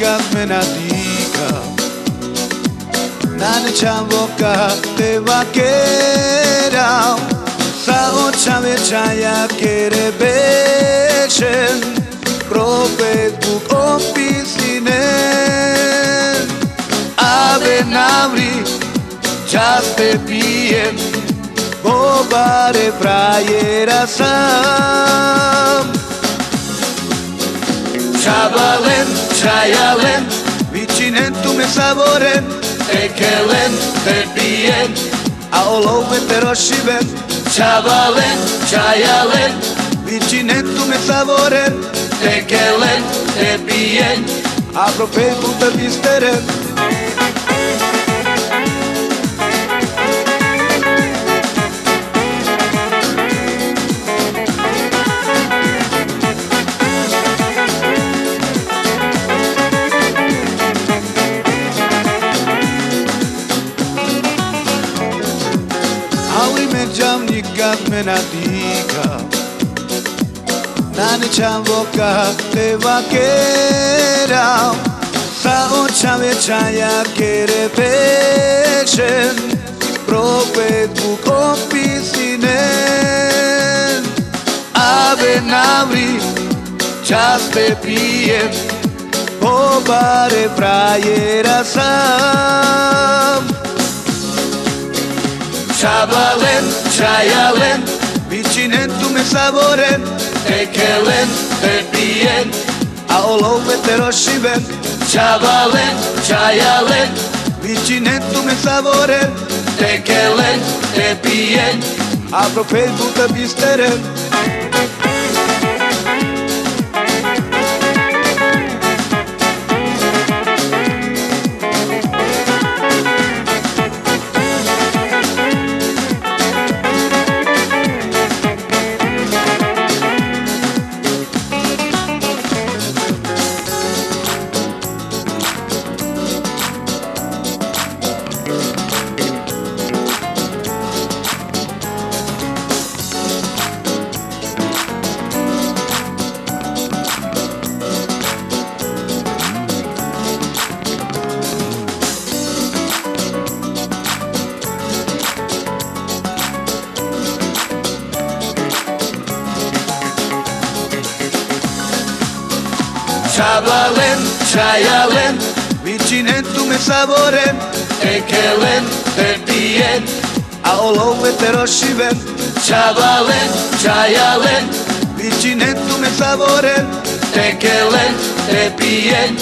nikas menatika Nane chamboka te vaquera Sa ocha vechaya kere bechen Propet buk opisinen Ave navri chaste pien Bobare frayera sam Chavalen, chayalen Vichinen tu me saboren Tekelen, tepien Aolo veteroshiven Chavalen, chayalen Vichinen tu me saboren Tekelen, tepien Aprope puta visteren Jam nikas menatika Nane chamboka te vaquera Sa ocha vechaya kere pechen Propet buk opisinen Ave navri chaste pien Pobare frayera sam Chavalen, chayalen, vichinen tu me saboren Tekelen, tepien, aolo veteroshiven Chavalen, chayalen, vichinen tu me saboren Tekelen, tepien, aprope puta visteren Chavalen, chayalen, vichinen tu me saboren Tekelen, tepien, aolo veteroshiven Chavalen, chayalen, vichinen tu me saboren Tekelen, tepien,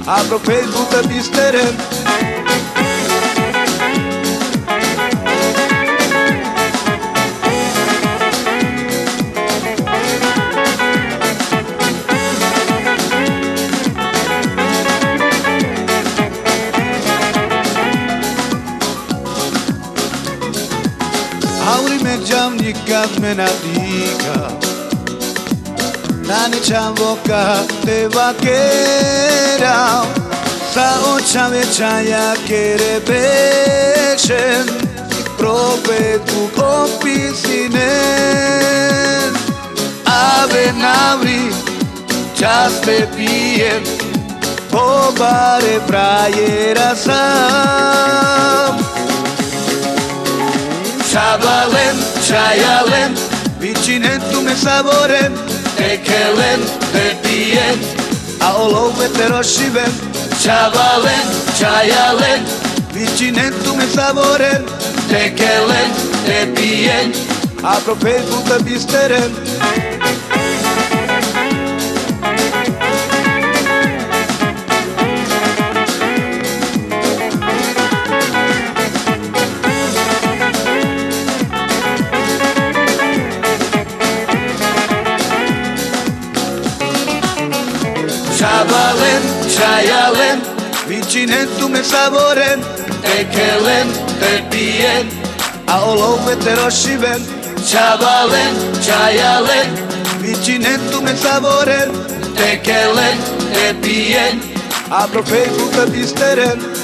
aprope puta visteren Jam nikas menatika Nane chamboka te vaquera Sa ocha vechaya kere bechen Propet buk opisinen Ave navri chaste pien Pobare frayera sam Chavalen, chayalen, vichinen tu me saboren Tekelen, tepien, aolo veteroshiven Chavalen, chayalen, vichinen tu me saboren Tekelen, tepien, aprope puta visteren Chavalen, chayalen, vichinen tu me saboren Tekelen, tepien, aolo veteroshiven Chavalen, chayalen, vichinen tu me saboren Tekelen, tepien, aprope puta visteren